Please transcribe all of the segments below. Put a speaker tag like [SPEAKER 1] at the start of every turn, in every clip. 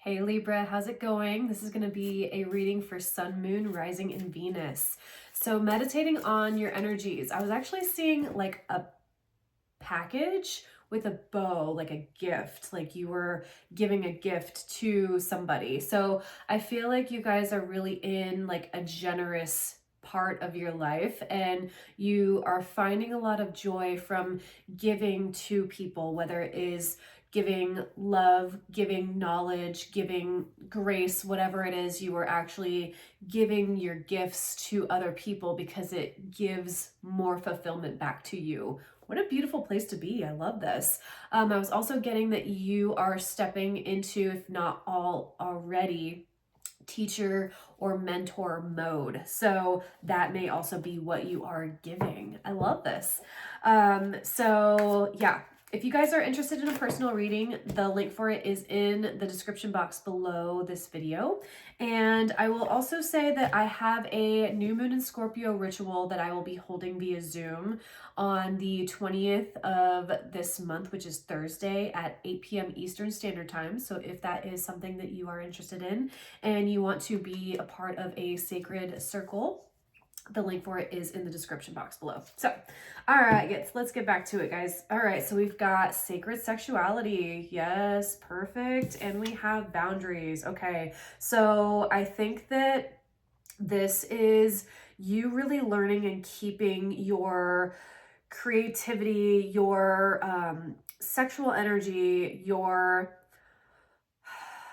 [SPEAKER 1] Hey Libra, how's it going? This is going to be a reading for Sun, Moon, Rising, and Venus. So meditating on your energies. I was actually seeing like a package with a bow, like a gift, like you were giving a gift to somebody. So I feel like you guys are really in like a generous part of your life, and you are finding a lot of joy from giving to people, whether it is giving love, giving knowledge, giving grace, whatever it is, you are actually giving your gifts to other people because it gives more fulfillment back to you. What a beautiful place to be. I love this. I was also getting that you are stepping into, if not all already, teacher or mentor mode. So that may also be what you are giving. I love this. So yeah, if you guys are interested in a personal reading, the link for it is in the description box below this video. And I will also say that I have a new moon in Scorpio ritual that I will be holding via Zoom on the 20th of this month, which is Thursday at 8 p.m. Eastern Standard Time. So if that is something that you are interested in and you want to be a part of a sacred circle, the link for it is in the description box below. So, all right, let's get back to it, guys. All right, so we've got sacred sexuality. Yes, perfect. And we have boundaries. Okay, so I think that this is you really learning and keeping your creativity, your sexual energy, your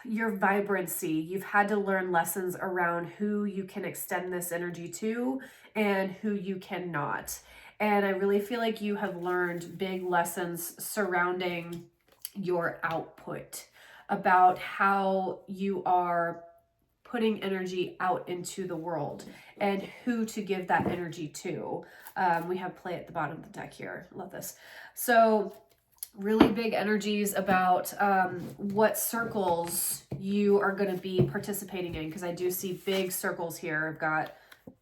[SPEAKER 1] vibrancy. You've had to learn lessons around who you can extend this energy to and who you cannot. And I really feel like you have learned big lessons surrounding your output, about how you are putting energy out into the world and who to give that energy to. We have play at the bottom of the deck here. Love this. So really big energies about what circles you are going to be participating in, because I do see big circles here. I've got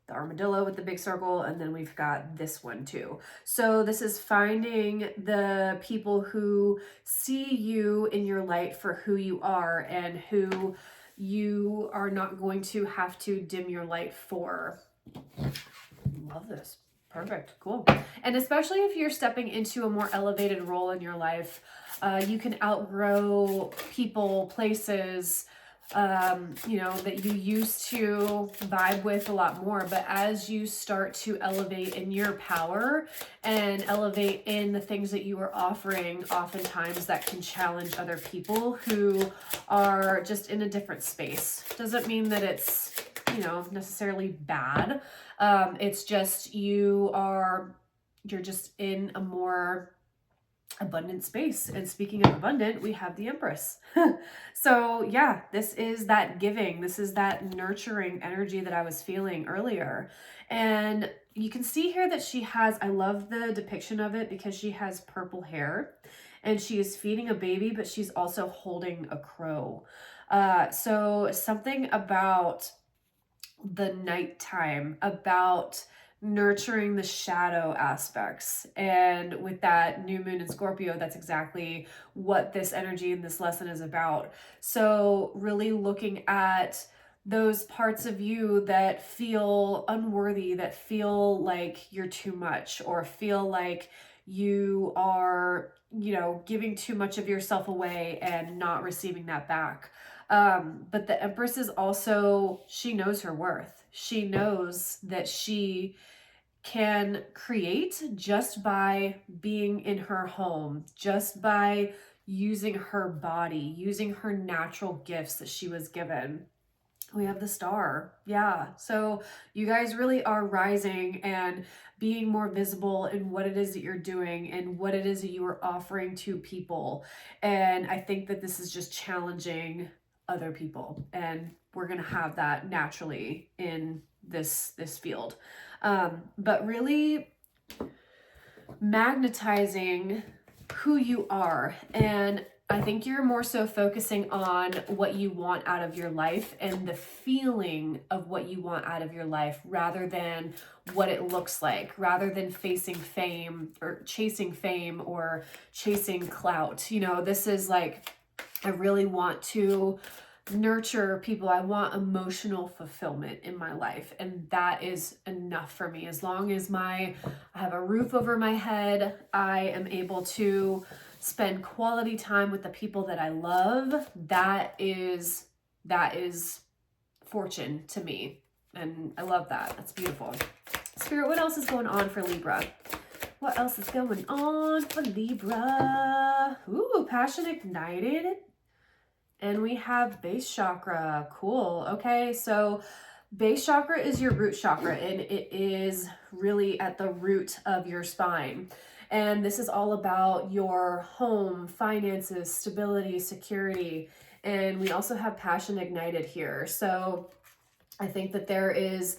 [SPEAKER 1] the armadillo with the big circle, and then we've got this one too. So this is finding the people who see you in your light for who you are and who you are not going to have to dim your light for. Love this. Perfect. Cool. And especially if you're stepping into a more elevated role in your life, you can outgrow people, places, that you used to vibe with a lot more. But as you start to elevate in your power and elevate in the things that you are offering, oftentimes that can challenge other people who are just in a different space. Doesn't mean that it's, necessarily bad. It's just you're just in a more abundant space. And speaking of abundant, we have the Empress. So yeah, this is that giving. This is that nurturing energy that I was feeling earlier. And you can see here that she has, I love the depiction of it because she has purple hair and she is feeding a baby, but she's also holding a crow. So something about the nighttime, about nurturing the shadow aspects. And with that new moon in Scorpio, that's exactly what this energy and this lesson is about. So really looking at those parts of you that feel unworthy, that feel like you're too much, or feel like you are, giving too much of yourself away and not receiving that back. But the Empress is also, she knows her worth. She knows that she can create just by being in her home, just by using her body, using her natural gifts that she was given. We have the Star. Yeah. So you guys really are rising and being more visible in what it is that you're doing and what it is that you are offering to people. And I think that this is just challenging other people, and we're going to have that naturally in this field. But really magnetizing who you are. And I think you're more so focusing on what you want out of your life and the feeling of what you want out of your life, rather than what it looks like, rather than chasing fame or chasing clout. This is like, I really want to nurture people. I want emotional fulfillment in my life, and that is enough for me. As long as I have a roof over my head, I am able to spend quality time with the people that I love. That is fortune to me, and I love that. That's beautiful. Spirit, what else is going on for Libra? What else is going on for Libra? Ooh, passion ignited. And we have base chakra. Cool. Okay, so base chakra is your root chakra, and it is really at the root of your spine. And this is all about your home, finances, stability, security. And we also have passion ignited here. So I think that there is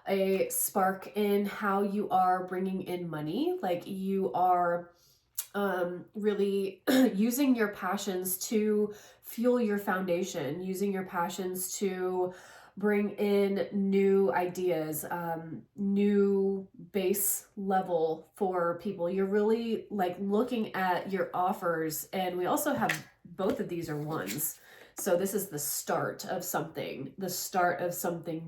[SPEAKER 1] a spark in how you are bringing in money. Like you are really using your passions to fuel your foundation, using your passions to bring in new ideas, new base level for people. You're really like looking at your offers, and we also have both of these are ones. So this is the start of something,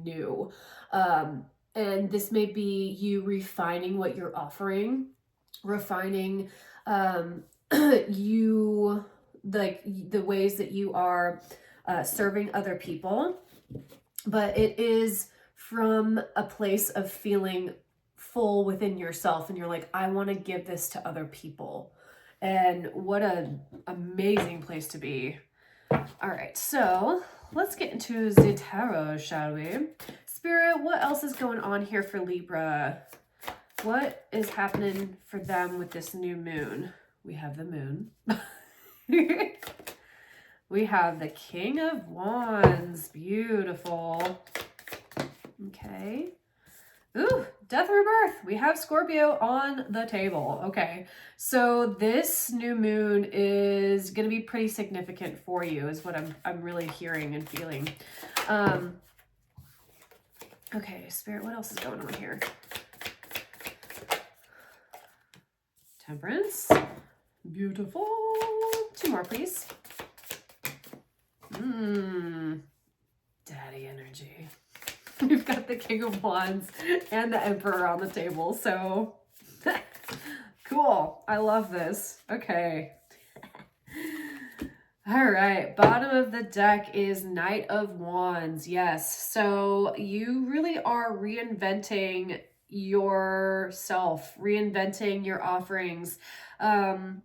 [SPEAKER 1] new. And this may be you refining what you're offering, refining you, like the ways that you are serving other people. But it is from a place of feeling full within yourself, and you're like, I want to give this to other people. And what an amazing place to be. All right, so let's get into the tarot, shall we? Spirit, what else is going on here for Libra? What is happening for them with this new moon? We have the moon. We have the King of Wands. Beautiful. Okay. Ooh, death rebirth. We have Scorpio on the table. Okay. So this new moon is going to be pretty significant for you is what I'm really hearing and feeling. Okay, Spirit, what else is going on here? Temperance. Beautiful. 2 more, please. Daddy energy. We've got the King of Wands and the Emperor on the table, so cool. I love this. Okay. All right, bottom of the deck is Knight of Wands. Yes, so you really are reinventing yourself, reinventing your offerings. And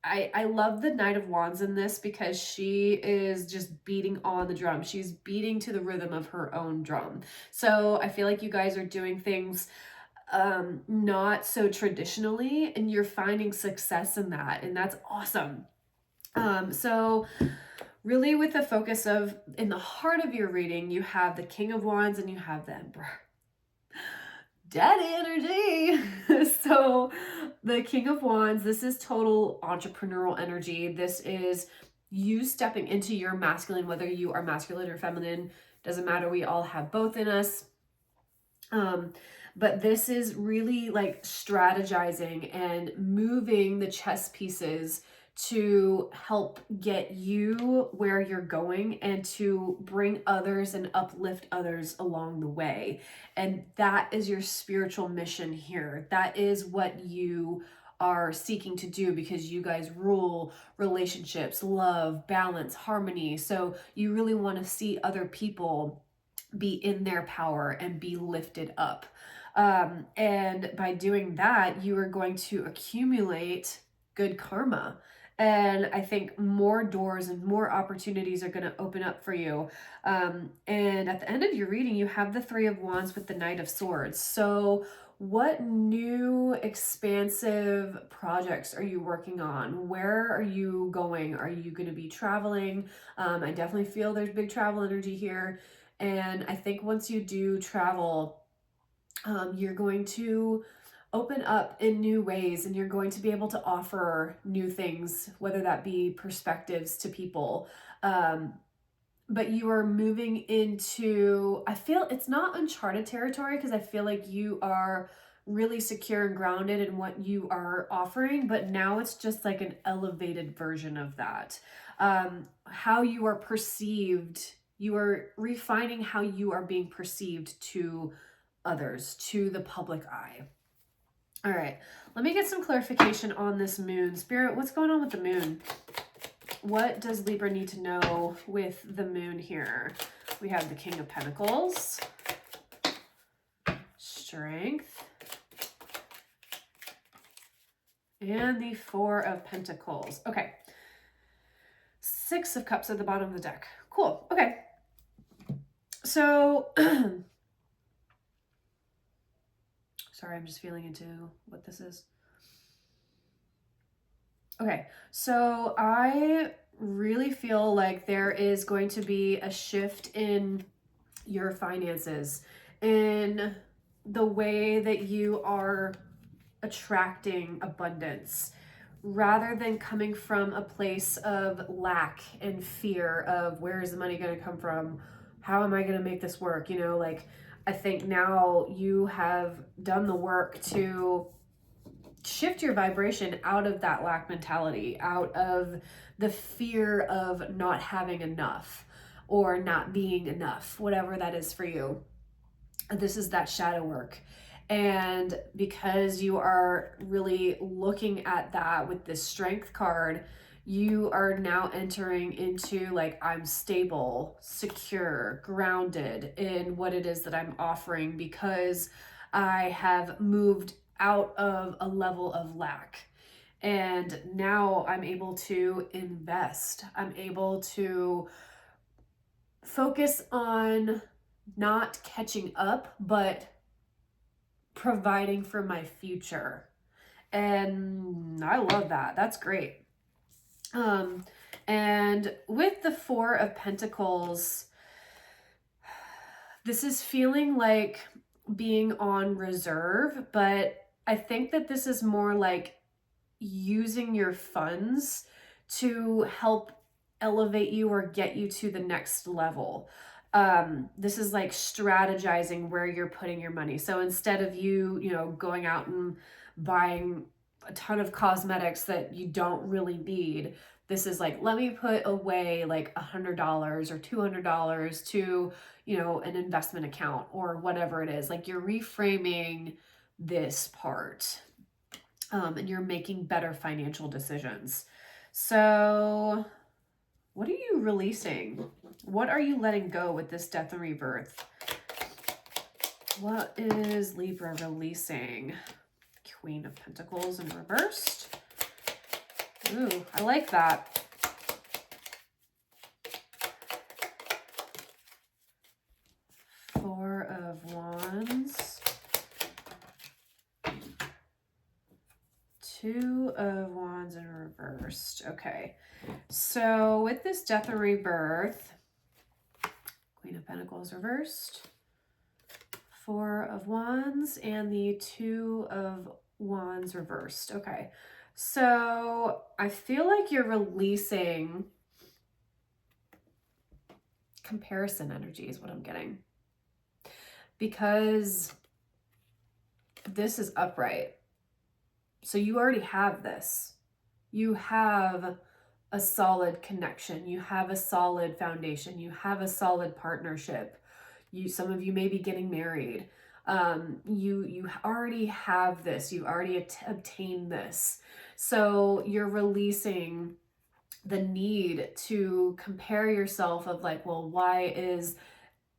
[SPEAKER 1] I love the Knight of Wands in this because she is just beating on the drum. She's beating to the rhythm of her own drum. So I feel like you guys are doing things not so traditionally, and you're finding success in that, and that's awesome. So really with the focus of, in the heart of your reading, you have the King of Wands and you have the Emperor. Daddy energy. So the King of Wands, this is total entrepreneurial energy. This is you stepping into your masculine, whether you are masculine or feminine, doesn't matter. We all have both in us. But this is really like strategizing and moving the chess pieces to help get you where you're going and to bring others and uplift others along the way. And that is your spiritual mission here. That is what you are seeking to do, because you guys rule relationships, love, balance, harmony. So you really want to see other people be in their power and be lifted up. And by doing that, you are going to accumulate good karma. And I think more doors and more opportunities are going to open up for you. And at the end of your reading, you have the 3 of Wands with the Knight of Swords. So what new expansive projects are you working on? Where are you going? Are you going to be traveling? I definitely feel there's big travel energy here. And I think once you do travel, you're going to open up in new ways, and you're going to be able to offer new things, whether that be perspectives to people. But you are moving into, I feel it's not uncharted territory, because I feel like you are really secure and grounded in what you are offering, but now it's just like an elevated version of that. how you are perceived. You are refining how you are being perceived to others, to the public eye. All right, let me get some clarification on this moon. Spirit, what's going on with the moon? What does Libra need to know with the moon here? We have the King of Pentacles, Strength, and the Four of Pentacles. Okay. Six of Cups at the bottom of the deck. Cool. Okay. So, sorry, I'm just feeling into what this is. Okay. So I really feel like there is going to be a shift in your finances, in the way that you are attracting abundance, rather than coming from a place of lack and fear of where is the money going to come from? How am I going to make this work? You know, like, I think now you have done the work to shift your vibration out of that lack mentality, out of the fear of not having enough or not being enough, whatever that is for you. This is that shadow work. And because you are really looking at that with this Strength card, you are now entering into like, I'm stable, secure, grounded in what it is that I'm offering, because I have moved out of a level of lack. And now I'm able to invest. I'm able to focus on not catching up, but providing for my future. And I love that. That's great. And with the Four of Pentacles, this is feeling like being on reserve, but I think that this is more like using your funds to help elevate you or get you to the next level. This is like strategizing where you're putting your money. So instead of you know, going out and buying a ton of cosmetics that you don't really need, this is like, let me put away like $100 or $200 to, you know, an investment account or whatever it is. Like, you're reframing this part, and you're making better financial decisions. So what are you releasing? What are you letting go with this Death and Rebirth? What is Libra releasing? Queen of Pentacles in reversed. Ooh, I like that. Four of Wands. Two of Wands in reversed. Okay. So with this Death and Rebirth, Queen of Pentacles reversed, Four of Wands, and the Two of Wands reversed. Okay. So I feel like you're releasing comparison energy is what I'm getting. Because this is upright. So you already have this. You have a solid connection. You have a solid foundation. You have a solid partnership. Some of you may be getting married. You already have this. You've already obtained this. So you're releasing the need to compare yourself of like, well, why is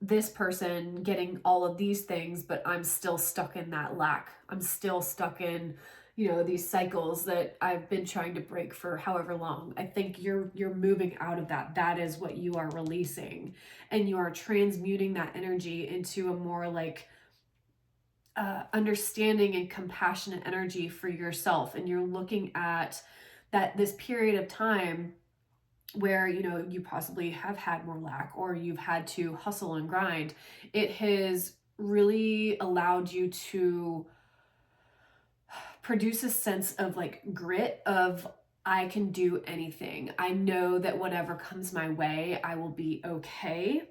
[SPEAKER 1] this person getting all of these things, but I'm still stuck in that lack. I'm still stuck in, you know, these cycles that I've been trying to break for however long. I think you're moving out of that. That is what you are releasing, and you are transmuting that energy into a more like understanding and compassionate energy for yourself. And you're looking at that this period of time where, you know, you possibly have had more lack or you've had to hustle and grind. It has really allowed you to produce a sense of like grit of, I can do anything. I know that whatever comes my way, I will be okay.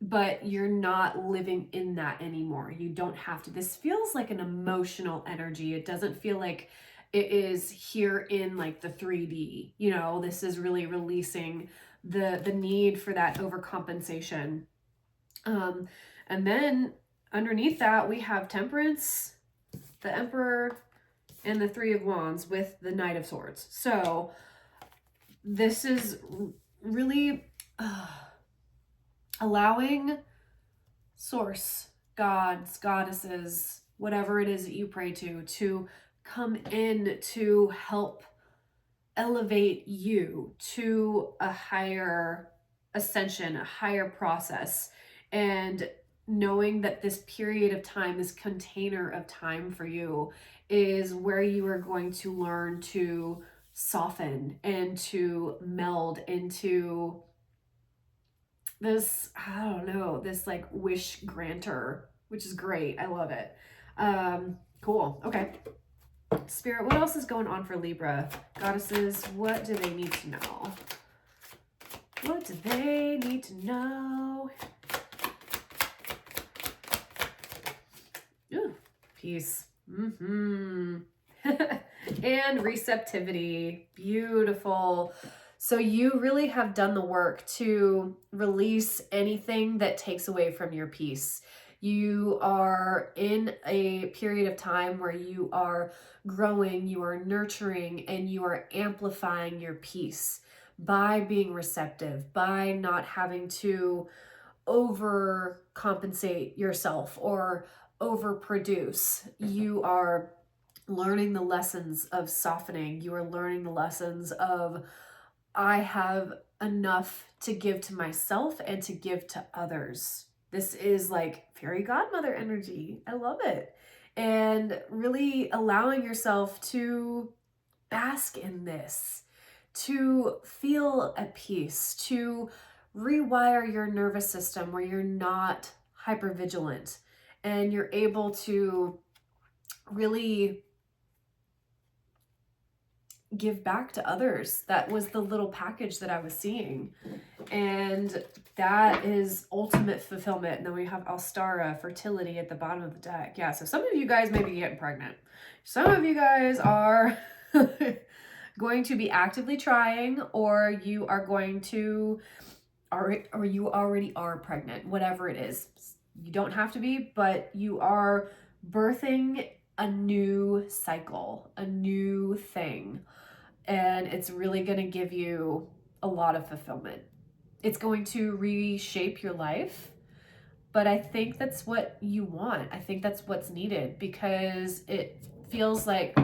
[SPEAKER 1] But you're not living in that anymore. You don't have to. This feels like an emotional energy. It doesn't feel like it is here in like the 3D, you know, this is really releasing the need for that overcompensation. And then underneath that, we have Temperance, the Emperor, and the Three of Wands with the Knight of Swords. So this is really allowing source, gods, goddesses, whatever it is that you pray to come in to help elevate you to a higher ascension, a higher process. And knowing that this period of time, this container of time for you, is where you are going to learn to soften and to meld into this, I don't know, this like wish granter, which is great. I love it. Cool. Okay. Spirit, what else is going on for Libra? Goddesses, what do they need to know? What do they need to know? Ooh, peace. And receptivity. Beautiful. So you really have done the work to release anything that takes away from your peace. You are in a period of time where you are growing, you are nurturing, and you are amplifying your peace by being receptive, by not having to overcompensate yourself or overproduce. You are learning the lessons of softening. You are learning the lessons of, I have enough to give to myself and to give to others. This is like fairy godmother energy. I love it. And really allowing yourself to bask in this, to feel at peace, to rewire your nervous system where you're not hypervigilant and you're able to really give back to others. That was the little package that I was seeing. And that is ultimate fulfillment. And then we have Alstara, fertility at the bottom of the deck. Yeah, so some of you guys may be getting pregnant. Some of you guys are going to be actively trying, or you are going to, or you already are pregnant, whatever it is. You don't have to be, but you are birthing a new cycle, a new thing. And it's really going to give you a lot of fulfillment. It's going to reshape your life, but I think that's what you want. I think that's what's needed, because it feels like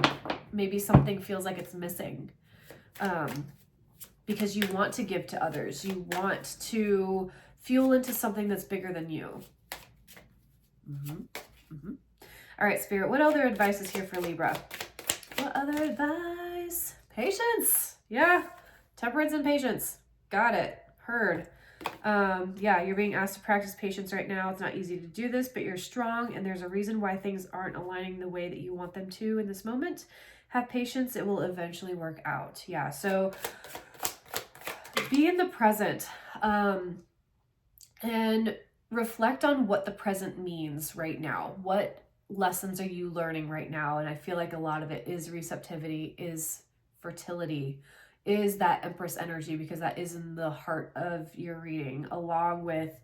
[SPEAKER 1] maybe something feels like it's missing, because you want to give to others. You want to fuel into something that's bigger than you. All right, Spirit, what other advice is here for Libra? What other advice? Patience. Yeah. Temperance and patience. Got it. Heard. Yeah, you're being asked to practice patience right now. It's not easy to do this, but you're strong, and there's a reason why things aren't aligning the way that you want them to in this moment. Have patience. It will eventually work out. Yeah, so be in the present, and reflect on what the present means right now. What lessons are you learning right now? And I feel like a lot of it is receptivity, is fertility, is that Empress energy, because that is in the heart of your reading, along with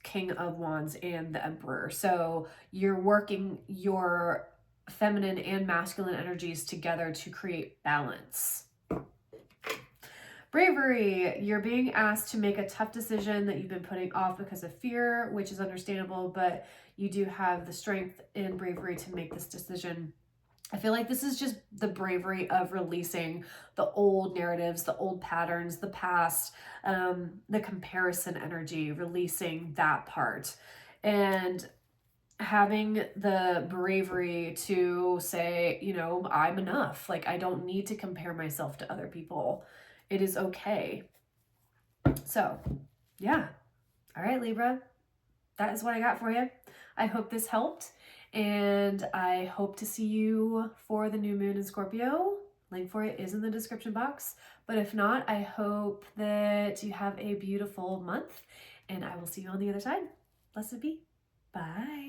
[SPEAKER 1] King of Wands and the Emperor. So you're working your feminine and masculine energies together to create balance. Bravery, you're being asked to make a tough decision that you've been putting off because of fear, which is understandable, but you do have the strength and bravery to make this decision. I feel like this is just the bravery of releasing the old narratives, the old patterns, the past, the comparison energy, releasing that part, and having the bravery to say, you know, I'm enough. Like, I don't need to compare myself to other people. It is okay. So, yeah. All right, Libra, that is what I got for you. I hope this helped, and I hope to see you for the new moon in Scorpio. Link for it is in the description box. But if not, I hope that you have a beautiful month, and I will see you on the other side. Blessed be. Bye.